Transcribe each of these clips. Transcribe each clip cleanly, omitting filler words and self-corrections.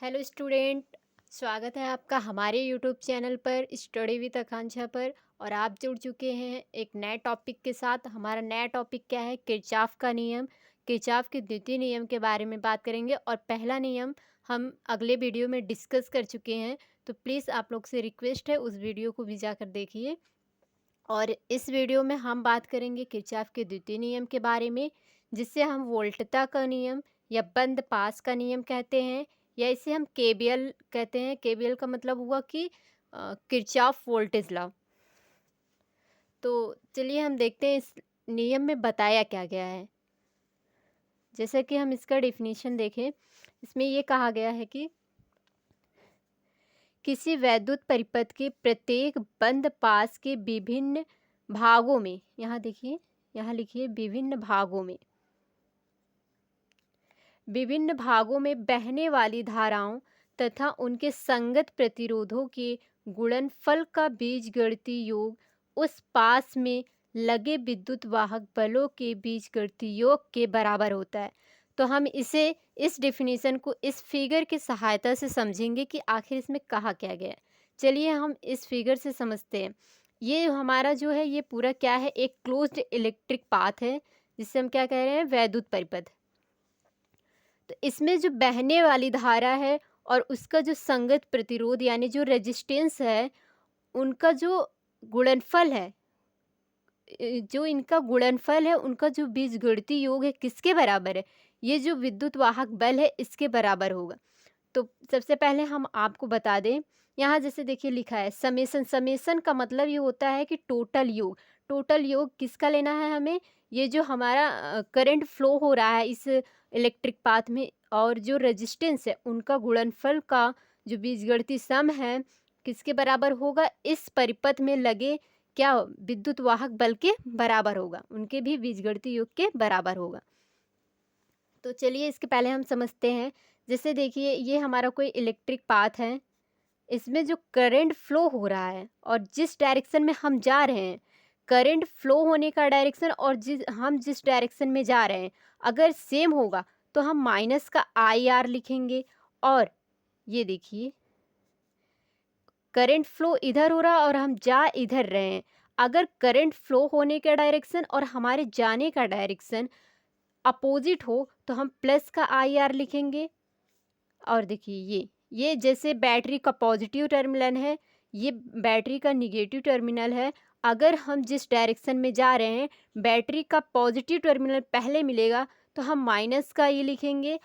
Hello student. स्वागत है आपका हमारे यूट्यूब चैनल पर स्टडी विद आकांक्षा पर। और आप जुड़ चुके हैं एक नए टॉपिक के साथ। हमारा नया टॉपिक क्या है? किरचॉफ का नियम। किरचॉफ के द्वितीय नियम के बारे में बात करेंगे और पहला नियम हम अगले वीडियो में डिस्कस कर चुके हैं, तो प्लीज़ आप लोग से रिक्वेस्ट है उस वीडियो को भी जाकर देखिए। और इस वीडियो में हम बात करेंगे किरचॉफ के द्वितीय नियम के बारे में, जिससे हम वोल्टता का नियम या बंद पास का नियम कहते हैं, या इसे हम केबीएल कहते हैं। केबीएल का मतलब हुआ कि किरचॉफ वोल्टेज लॉ। तो चलिए हम देखते हैं इस नियम में बताया क्या गया है। जैसे कि हम इसका डेफिनेशन देखें, इसमें ये कहा गया है कि किसी वैद्युत परिपथ के प्रत्येक बंद पास के विभिन्न भागों में, यहाँ देखिए, यहाँ लिखिए विभिन्न भागों में बहने वाली धाराओं तथा उनके संगत प्रतिरोधों के गुणनफल का बीजगणितीय योग उस पास में लगे विद्युत वाहक बलों के बीजगणितीय योग के बराबर होता है। तो हम इस डेफिनेशन को इस फिगर की सहायता से समझेंगे कि आखिर इसमें कहा क्या गया है। चलिए हम इस फिगर से समझते हैं। ये हमारा जो है ये पूरा क्या है, एक क्लोज्ड इलेक्ट्रिक पाथ है, जिससे हम क्या कह रहे हैं, वैद्युत परिपथ। तो इसमें जो बहने वाली धारा है और उसका जो संगत प्रतिरोध यानी जो रेजिस्टेंस है, उनका जो गुणनफल है, जो इनका गुणनफल है, उनका जो बीजगणितीय योग है किसके बराबर है? ये जो विद्युत वाहक बल है इसके बराबर होगा। तो सबसे पहले हम आपको बता दें, यहाँ जैसे देखिए लिखा है समेसन। समेसन का मतलब ये होता है कि टोटल योग। टोटल योग किसका लेना है हमें? ये जो हमारा करंट फ्लो हो रहा है इस इलेक्ट्रिक पाथ में और जो रेजिस्टेंस है उनका गुणनफल का जो बीजगणितीय सम है किसके बराबर होगा? इस परिपथ में लगे क्या विद्युत वाहक बल के बराबर होगा, उनके भी बीजगणितीय योग के बराबर होगा। तो चलिए इसके पहले हम समझते हैं। जैसे देखिए ये हमारा कोई इलेक्ट्रिक पाथ है, इसमें जो करंट फ्लो हो रहा है और जिस डायरेक्शन में हम जा रहे हैं, करंट फ्लो होने का डायरेक्शन और जिस डायरेक्शन में जा रहे हैं अगर सेम होगा तो हम माइनस का IR लिखेंगे। और ये देखिए करंट फ्लो इधर हो रहा और हम जा इधर रहे हैं, अगर करंट फ्लो होने का डायरेक्शन और हमारे जाने का डायरेक्शन अपोजिट हो तो हम प्लस का IR लिखेंगे। और देखिए ये जैसे बैटरी का पॉजिटिव टर्मिनल है, ये बैटरी का निगेटिव टर्मिनल है। अगर हम जिस डायरेक्शन में जा रहे हैं बैटरी का पॉजिटिव टर्मिनल पहले मिलेगा तो हम माइनस का ये लिखेंगे।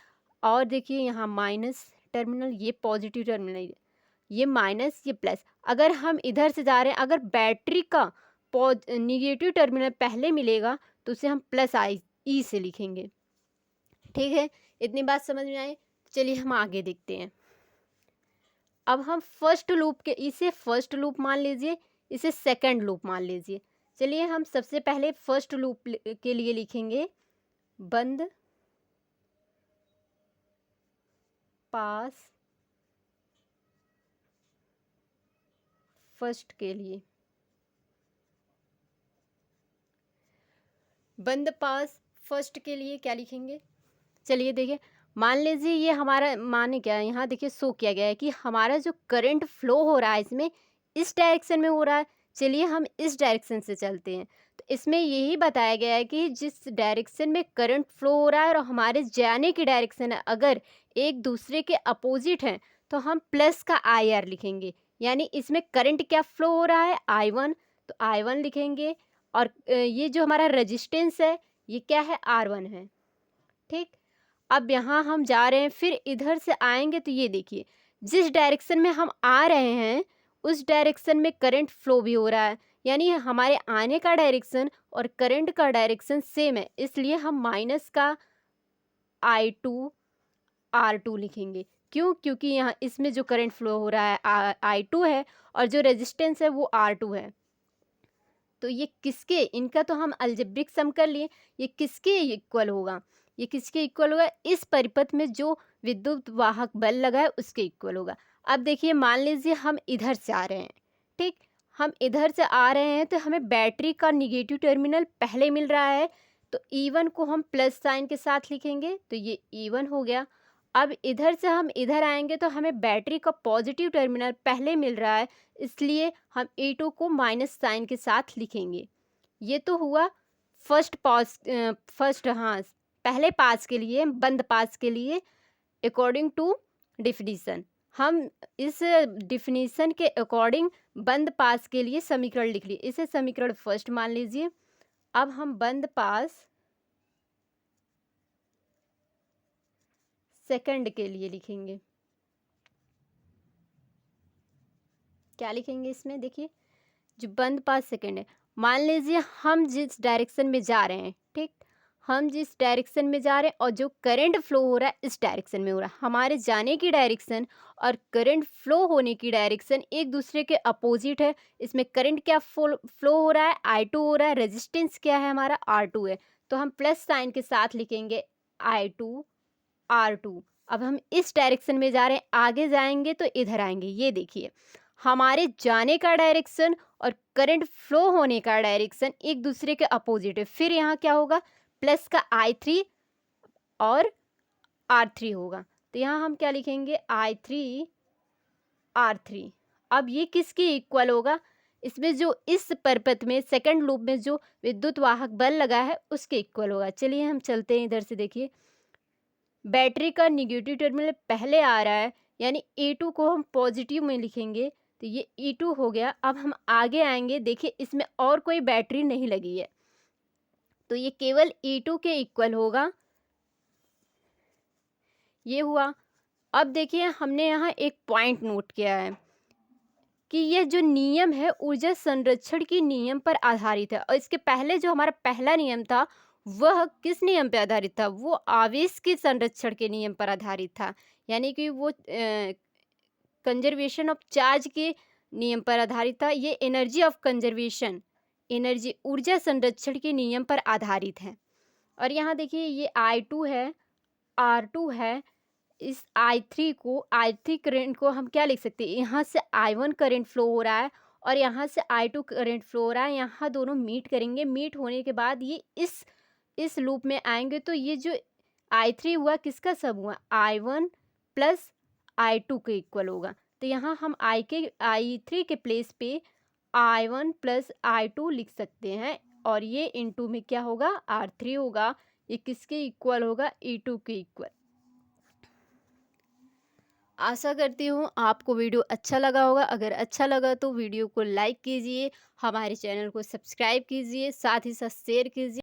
और देखिए यहाँ माइनस टर्मिनल, ये पॉजिटिव टर्मिनल, ये माइनस, ये प्लस। अगर हम इधर से जा रहे हैं, अगर बैटरी का निगेटिव टर्मिनल पहले मिलेगा तो उसे हम प्लस ई से लिखेंगे। ठीक है, इतनी बात समझ में आई। चलिए हम आगे देखते हैं। अब हम फर्स्ट लूप के, इसे फर्स्ट लूप मान लीजिए, इसे सेकंड लूप मान लीजिए। चलिए हम सबसे पहले फर्स्ट लूप के लिए लिखेंगे बंद पास फर्स्ट के लिए, बंद पास फर्स्ट के लिए क्या लिखेंगे? चलिए देखिए, मान लीजिए ये हमारा, माने क्या है, यहाँ देखिए शो किया गया है कि हमारा जो करंट फ्लो हो रहा है इसमें इस डायरेक्शन में हो रहा है। चलिए हम इस डायरेक्शन से चलते हैं। तो इसमें यही बताया गया है कि जिस डायरेक्शन में करंट फ्लो हो रहा है और हमारे जाने की डायरेक्शन है अगर एक दूसरे के अपोजिट हैं तो हम प्लस का IR लिखेंगे। यानी इसमें करंट क्या फ्लो हो रहा है? I1, तो I1 लिखेंगे। और ये जो हमारा रजिस्टेंस है ये क्या है? R1 है। ठीक, अब यहाँ हम जा रहे हैं, फिर इधर से आएंगे तो ये देखिए जिस डायरेक्शन में हम आ रहे हैं उस डायरेक्शन में करंट फ्लो भी हो रहा है, यानी हमारे आने का डायरेक्शन और करंट का डायरेक्शन सेम है, इसलिए हम माइनस का I2 R2 लिखेंगे। क्यों? क्योंकि यहाँ इसमें जो करंट फ्लो हो रहा है I2 है और जो रेजिस्टेंस है वो R2 है। तो ये किसके, इनका तो हम अलजेब्रिक सम कर लिए, ये किसके इक्वल होगा? ये किसके इक्वल होगा? इस परिपथ में जो विद्युत वाहक बल लगा है उसके इक्वल होगा। अब देखिए मान लीजिए हम इधर से आ रहे हैं, ठीक, हम इधर से आ रहे हैं तो हमें बैटरी का निगेटिव टर्मिनल पहले मिल रहा है, तो E1 को हम प्लस साइन के साथ लिखेंगे, तो ये E1 हो गया। अब इधर से हम इधर आएंगे तो हमें बैटरी का पॉजिटिव टर्मिनल पहले मिल रहा है, इसलिए हम E2 को माइनस साइन के साथ लिखेंगे। ये तो हुआ फर्स्ट हाँ पहले पास के लिए, बंद पास के लिए अकॉर्डिंग टू डिफिनीसन। हम इस डिफिनीसन के अकॉर्डिंग बंद पास के लिए समीकरण लिख लिए, इसे समीकरण फर्स्ट मान लीजिए। अब हम बंद पास सेकंड के लिए लिखेंगे। क्या लिखेंगे इसमें, देखिए जो बंद पास सेकंड है, मान लीजिए हम जिस डायरेक्शन में जा रहे हैं, ठीक, हम जिस डायरेक्शन में जा रहे हैं और जो करंट फ्लो हो रहा है इस डायरेक्शन में हो रहा है, हमारे जाने की डायरेक्शन और करंट फ्लो होने की डायरेक्शन एक दूसरे के अपोजिट है। इसमें करंट क्या फ्लो हो रहा है, I2 हो रहा है, रेजिस्टेंस क्या है हमारा, R2 है, तो हम प्लस साइन के साथ लिखेंगे I2 R2। अब हम इस डायरेक्शन में जा रहे हैं, आगे जाएंगे तो इधर आएंगे, ये देखिए हमारे जाने का डायरेक्शन और करंट फ्लो होने का डायरेक्शन एक दूसरे के अपोजिट है। फिर यहाँ क्या होगा, प्लस का I3 और R3 होगा, तो यहाँ हम क्या लिखेंगे I3 R3। अब ये किसके इक्वल होगा, इसमें जो इस परपथ में सेकंड लूप में जो विद्युत वाहक बल लगा है उसके इक्वल होगा। चलिए हम चलते हैं इधर से, देखिए बैटरी का निगेटिव टर्मिनल पहले आ रहा है, यानी E2 को हम पॉजिटिव में लिखेंगे, तो ये E2 हो गया। अब हम आगे आएंगे, देखिए इसमें और कोई बैटरी नहीं लगी है, तो ये केवल E2 के इक्वल होगा, ये हुआ। अब देखिए हमने यहाँ एक पॉइंट नोट किया है कि यह जो नियम है ऊर्जा संरक्षण की नियम पर आधारित है, और इसके पहले जो हमारा पहला नियम था वह किस नियम पर आधारित था, वो आवेश के संरक्षण के नियम पर आधारित था, यानी कि वो कंजर्वेशन ऑफ चार्ज के नियम पर आधारित था। ये एनर्जी ऑफ कंजर्वेशन, एनर्जी ऊर्जा संरक्षण के नियम पर आधारित है। और यहाँ देखिए ये I2 है, R2 है, इस I3 करंट को हम क्या लिख सकते हैं, यहाँ से I1 करंट फ्लो हो रहा है और यहाँ से I2 करंट फ्लो हो रहा है, यहाँ दोनों मीट करेंगे, मीट होने के बाद ये इस लूप में आएंगे, तो ये जो I3 हुआ किसका सब हुआ, I1 प्लस I2 के इक्वल होगा। तो यहाँ हम I3 के प्लेस पे I1 प्लस I2 लिख सकते हैं, और ये इनटू में क्या होगा, R3 होगा। ये किसके इक्वल होगा, E2 के इक्वल। आशा करती हूँ आपको वीडियो अच्छा लगा होगा। अगर अच्छा लगा तो वीडियो को लाइक कीजिए, हमारे चैनल को सब्सक्राइब कीजिए, साथ ही साथ शेयर कीजिए।